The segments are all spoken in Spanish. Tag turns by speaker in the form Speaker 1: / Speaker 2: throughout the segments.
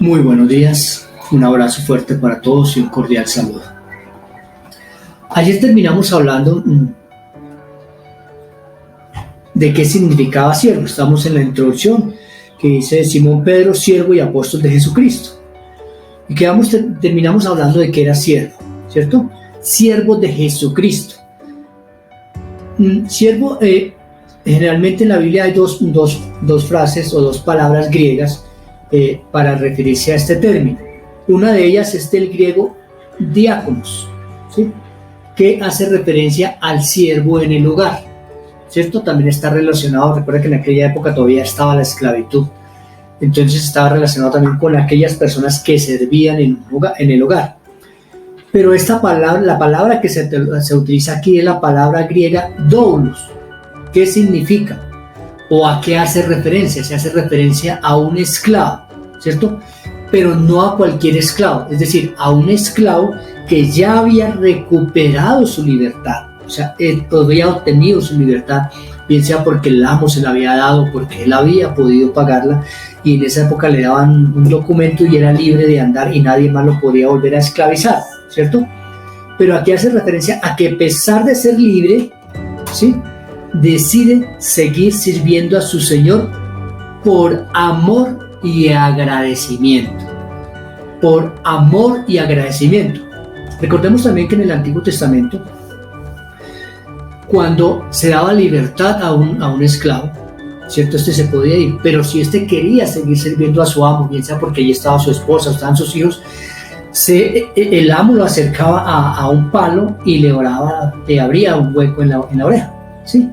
Speaker 1: Muy buenos días, un abrazo fuerte para todos y un cordial saludo. Ayer terminamos hablando de qué significaba siervo. Estamos en la introducción que dice Simón Pedro, siervo y apóstol de Jesucristo. Y terminamos hablando de qué era siervo, ¿cierto? Siervo de Jesucristo. Siervo, generalmente en la Biblia hay dos frases o dos palabras griegas para referirse a este término. Una de ellas es del griego diáconos, ¿sí?, que hace referencia al siervo en el hogar, ¿cierto? También está relacionado, recuerda que en aquella época todavía estaba la esclavitud, entonces estaba relacionado también con aquellas personas que servían en el hogar. Pero esta palabra, la palabra que se utiliza aquí es la palabra griega doulos. ¿Qué significa? ¿O a qué hace referencia? Se hace referencia a un esclavo, ¿cierto? Pero no a cualquier esclavo, es decir, a un esclavo que ya había recuperado su libertad, o sea, él había obtenido su libertad, bien sea porque el amo se la había dado, porque él había podido pagarla, y en esa época le daban un documento y era libre de andar y nadie más lo podía volver a esclavizar, ¿cierto? Pero aquí hace referencia a que a pesar de ser libre, ¿sí?, decide seguir sirviendo a su Señor por amor y agradecimiento. Por amor y agradecimiento. Recordemos también que en el Antiguo Testamento, cuando se daba libertad a un esclavo, ¿cierto? Este se podía ir, pero si este quería seguir sirviendo a su amo, bien sea porque allí estaba su esposa, estaban sus hijos, el amo lo acercaba a un palo y le abría un hueco en la oreja, ¿sí?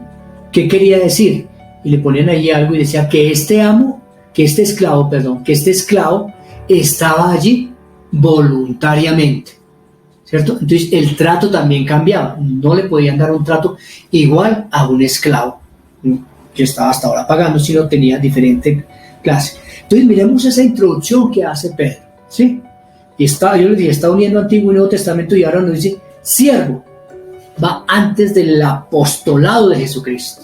Speaker 1: ¿Qué quería decir? Y le ponían allí algo y decía que este esclavo estaba allí voluntariamente, ¿cierto? Entonces el trato también cambiaba, no le podían dar un trato igual a un esclavo que estaba hasta ahora pagando, sino tenía diferente clase. Entonces miremos esa introducción que hace Pedro, ¿sí? Y yo les dije, está uniendo Antiguo y Nuevo Testamento y ahora nos dice siervo. Va antes del apostolado de Jesucristo,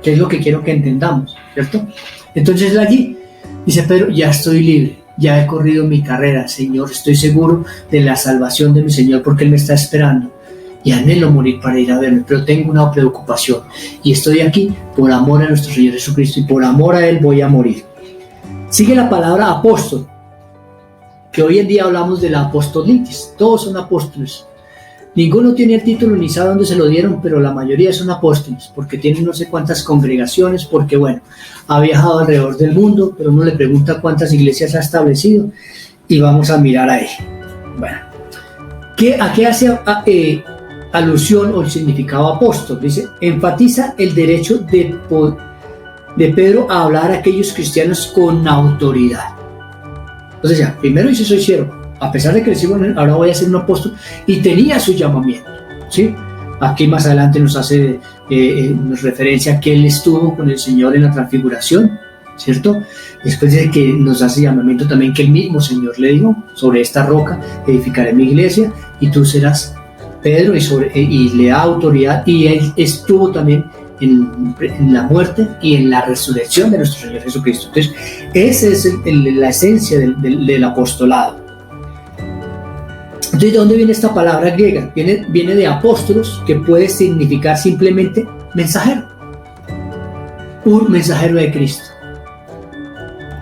Speaker 1: que es lo que quiero que entendamos, ¿cierto? Entonces allí dice Pedro, ya estoy libre, ya he corrido mi carrera, Señor, estoy seguro de la salvación de mi Señor porque Él me está esperando y anhelo morir para ir a verme, pero tengo una preocupación y estoy aquí por amor a nuestro Señor Jesucristo y por amor a Él voy a morir. Sigue la palabra apóstol, que hoy en día hablamos de la apostolitis, todos son apóstoles. Ninguno tiene el título ni sabe dónde se lo dieron, pero la mayoría son apóstoles, porque tienen no sé cuántas congregaciones, porque bueno, ha viajado alrededor del mundo, pero uno le pregunta cuántas iglesias ha establecido y vamos a mirar ahí. Bueno, ¿a qué hace alusión o el significado apóstol? Dice, enfatiza el derecho de Pedro a hablar a aquellos cristianos con autoridad. Entonces ya, primero dice soy siervo. A pesar de que le sigo, ahora voy a ser un apóstol, y tenía su llamamiento, ¿sí? Aquí más adelante nos hace referencia a que él estuvo con el Señor en la transfiguración, ¿cierto? Después de que nos hace llamamiento también que el mismo Señor le dijo, sobre esta roca edificaré mi iglesia y tú serás Pedro, y le da autoridad, y él estuvo también en la muerte y en la resurrección de nuestro Señor Jesucristo. Entonces, esa es la esencia del apostolado. Entonces, ¿de dónde viene esta palabra griega? Viene de apóstolos, que puede significar simplemente mensajero. Un mensajero de Cristo.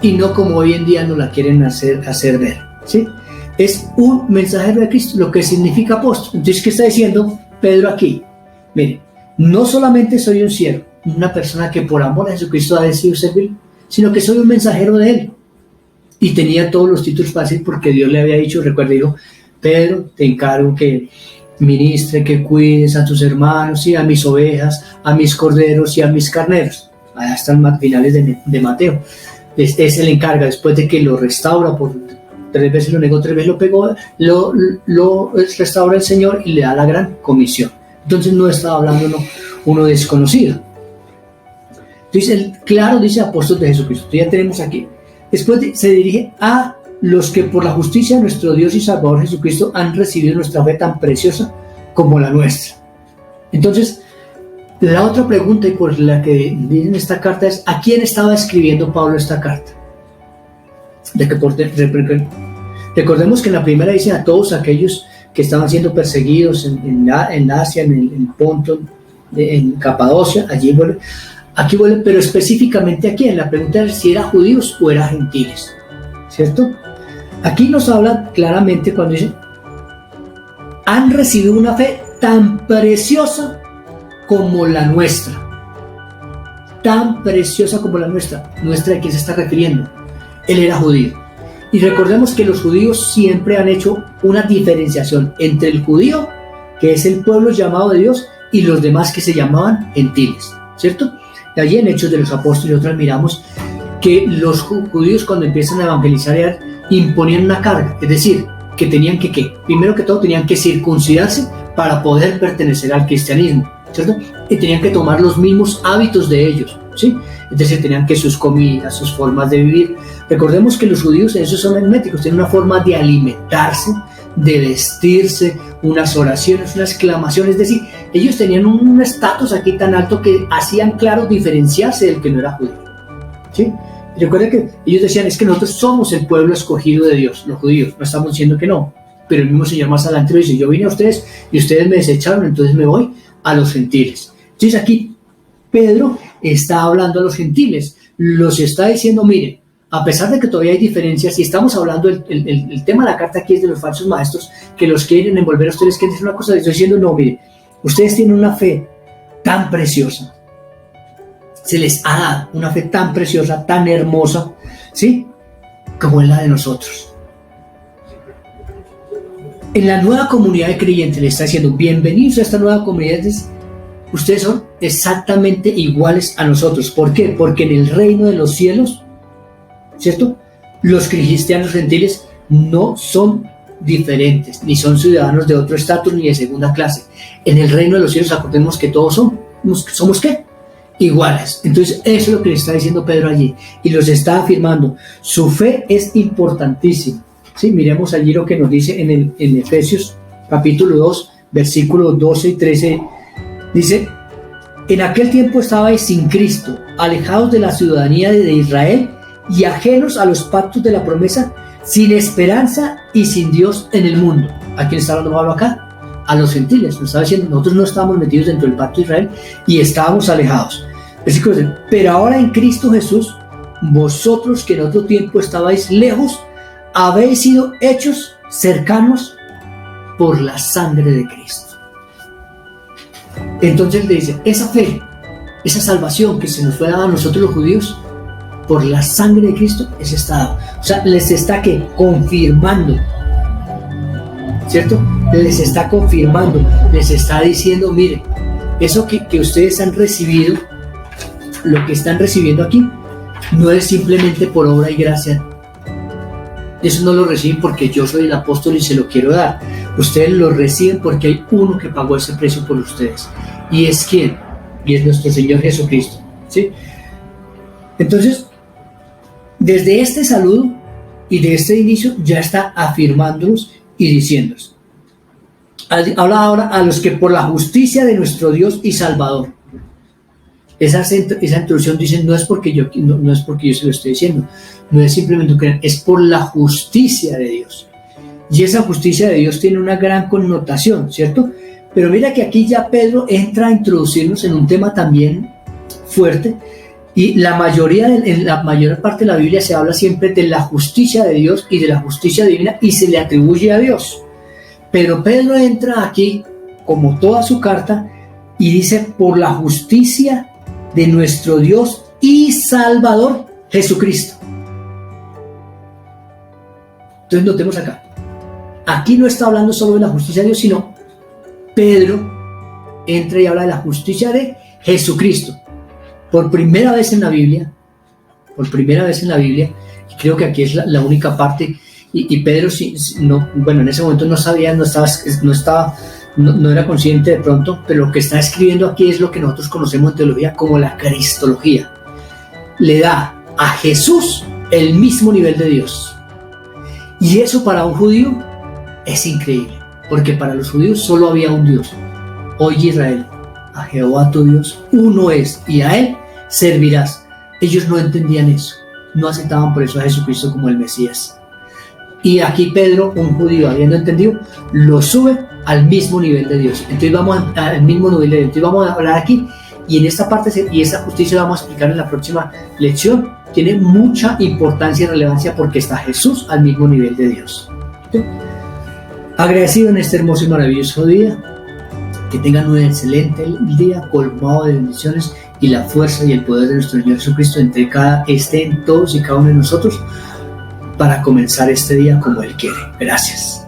Speaker 1: Y no como hoy en día nos la quieren hacer ver, ¿sí? Es un mensajero de Cristo, lo que significa apóstol. Entonces, ¿qué está diciendo Pedro aquí? Mire, no solamente soy un siervo, una persona que por amor a Jesucristo ha decidido servir, sino que soy un mensajero de Él. Y tenía todos los títulos para decir, porque Dios le había dicho, recuerda, dijo, Pedro, te encargo que ministre, que cuides a tus hermanos y a mis ovejas, a mis corderos y a mis carneros. Allá están finales de Mateo. Ese le encarga, después de que lo restaura por 3 veces, lo negó, 3 veces lo pegó, lo restaura el Señor y le da la gran comisión. Entonces no estaba hablando uno desconocido. Entonces, claro, dice apóstol de Jesucristo. Ya tenemos aquí. Después se dirige a los que por la justicia de nuestro Dios y Salvador Jesucristo han recibido nuestra fe tan preciosa como la nuestra. Entonces, la otra pregunta y por la que viene esta carta es, ¿a quién estaba escribiendo Pablo esta carta? de que recordemos que en la primera dice a todos aquellos que estaban siendo perseguidos en Asia, en Ponto, en Capadocia, aquí vuelve, pero específicamente aquí, en la pregunta es si eran judíos o eran gentiles, ¿cierto? Aquí nos habla claramente cuando dice, han recibido una fe tan preciosa como la nuestra. Tan preciosa como la nuestra. ¿Nuestra de quién se está refiriendo? Él era judío. Y recordemos que los judíos siempre han hecho una diferenciación entre el judío, que es el pueblo llamado de Dios, y los demás que se llamaban gentiles, ¿cierto? De allí en Hechos de los Apóstoles nosotros miramos que los judíos cuando empiezan a evangelizar imponían una carga, es decir, que tenían que, primero que todo tenían que circuncidarse para poder pertenecer al cristianismo, ¿cierto? Y tenían que tomar los mismos hábitos de ellos, ¿sí? Es decir, tenían que sus comidas, sus formas de vivir. Recordemos que los judíos en eso son herméticos, tienen una forma de alimentarse, de vestirse, unas oraciones, unas exclamaciones, es decir, ellos tenían un estatus aquí tan alto que hacían claro diferenciarse del que no era judío, ¿sí? Y recuerden que ellos decían, es que nosotros somos el pueblo escogido de Dios, los judíos, no estamos diciendo que no, pero el mismo Señor más adelante lo dice, yo vine a ustedes y ustedes me desecharon, entonces me voy a los gentiles. Entonces aquí Pedro está hablando a los gentiles, los está diciendo, miren, a pesar de que todavía hay diferencias, y estamos hablando, el tema de la carta aquí es de los falsos maestros, que los quieren envolver a ustedes, quieren decir una cosa, les estoy diciendo, no, miren, ustedes tienen una fe tan preciosa, se les ha dado una fe tan preciosa, tan hermosa, ¿sí? Como es la de nosotros. En la nueva comunidad de creyentes le está diciendo, bienvenidos a esta nueva comunidad, ustedes son exactamente iguales a nosotros. ¿Por qué? Porque en el reino de los cielos, ¿cierto? Los cristianos gentiles no son diferentes, ni son ciudadanos de otro estatus ni de segunda clase. En el reino de los cielos acordemos que todos somos ¿qué? Iguales. Entonces eso es lo que le está diciendo Pedro allí y los está afirmando. Su fe es importantísima. ¿Sí? Miremos allí lo que nos dice en Efesios capítulo 2 versículos 12 y 13. Dice, en aquel tiempo estabais sin Cristo, alejados de la ciudadanía de Israel y ajenos a los pactos de la promesa, sin esperanza y sin Dios en el mundo. ¿A quién está hablando Pablo acá? A los gentiles. Nos está diciendo, nosotros no estábamos metidos dentro del pacto de Israel y estábamos alejados. Versículo 13, pero ahora en Cristo Jesús, vosotros que en otro tiempo estabais lejos, habéis sido hechos cercanos por la sangre de Cristo. Entonces le dice, esa fe, esa salvación que se nos fue dada a nosotros los judíos, por la sangre de Cristo, es estado. O sea, les está ¿qué? Confirmando, ¿cierto? Les está confirmando, les está diciendo, miren, eso que ustedes han recibido, lo que están recibiendo aquí, no es simplemente por obra y gracia. Eso no lo reciben porque yo soy el apóstol y se lo quiero dar. Ustedes lo reciben porque hay uno que pagó ese precio por ustedes. ¿Y es quién? Y es nuestro Señor Jesucristo, ¿sí? Entonces, desde este saludo y de este inicio ya está afirmándonos y diciéndonos. Habla ahora a los que por la justicia de nuestro Dios y Salvador. Esa introducción dice, no es porque yo se lo estoy diciendo, no es simplemente que es por la justicia de Dios. Y esa justicia de Dios tiene una gran connotación, ¿cierto? Pero mira que aquí ya Pedro entra a introducirnos en un tema también fuerte, y en la mayor parte de la Biblia se habla siempre de la justicia de Dios y de la justicia divina y se le atribuye a Dios. Pero Pedro entra aquí, como toda su carta, y dice, por la justicia de nuestro Dios y Salvador Jesucristo. Entonces notemos acá, aquí no está hablando solo de la justicia de Dios, sino Pedro entra y habla de la justicia de Jesucristo. Por primera vez en la Biblia, y creo que aquí es la única parte, y Pedro, en ese momento no sabía, no era consciente de pronto, pero lo que está escribiendo aquí es lo que nosotros conocemos en teología como la cristología. Le da a Jesús el mismo nivel de Dios. Y eso para un judío es increíble, porque para los judíos solo había un Dios. Oye Israel, a Jehová tu Dios uno es, y a él servirás. Ellos no entendían eso. no aceptaban por eso a Jesucristo como el Mesías. Y aquí Pedro, un judío habiendo entendido, lo sube al mismo nivel de Dios. Entonces vamos al mismo nivel de Dios. Entonces vamos a hablar aquí, y en esta parte, y esta justicia la vamos a explicar en la próxima lección, tiene mucha importancia y relevancia porque está Jesús al mismo nivel de Dios. ¿Sí? Agradecido en este hermoso y maravilloso día, que tengan un excelente día colmado de bendiciones, y la fuerza y el poder de nuestro Señor Jesucristo esté en todos y cada uno de nosotros para comenzar este día como Él quiere. Gracias.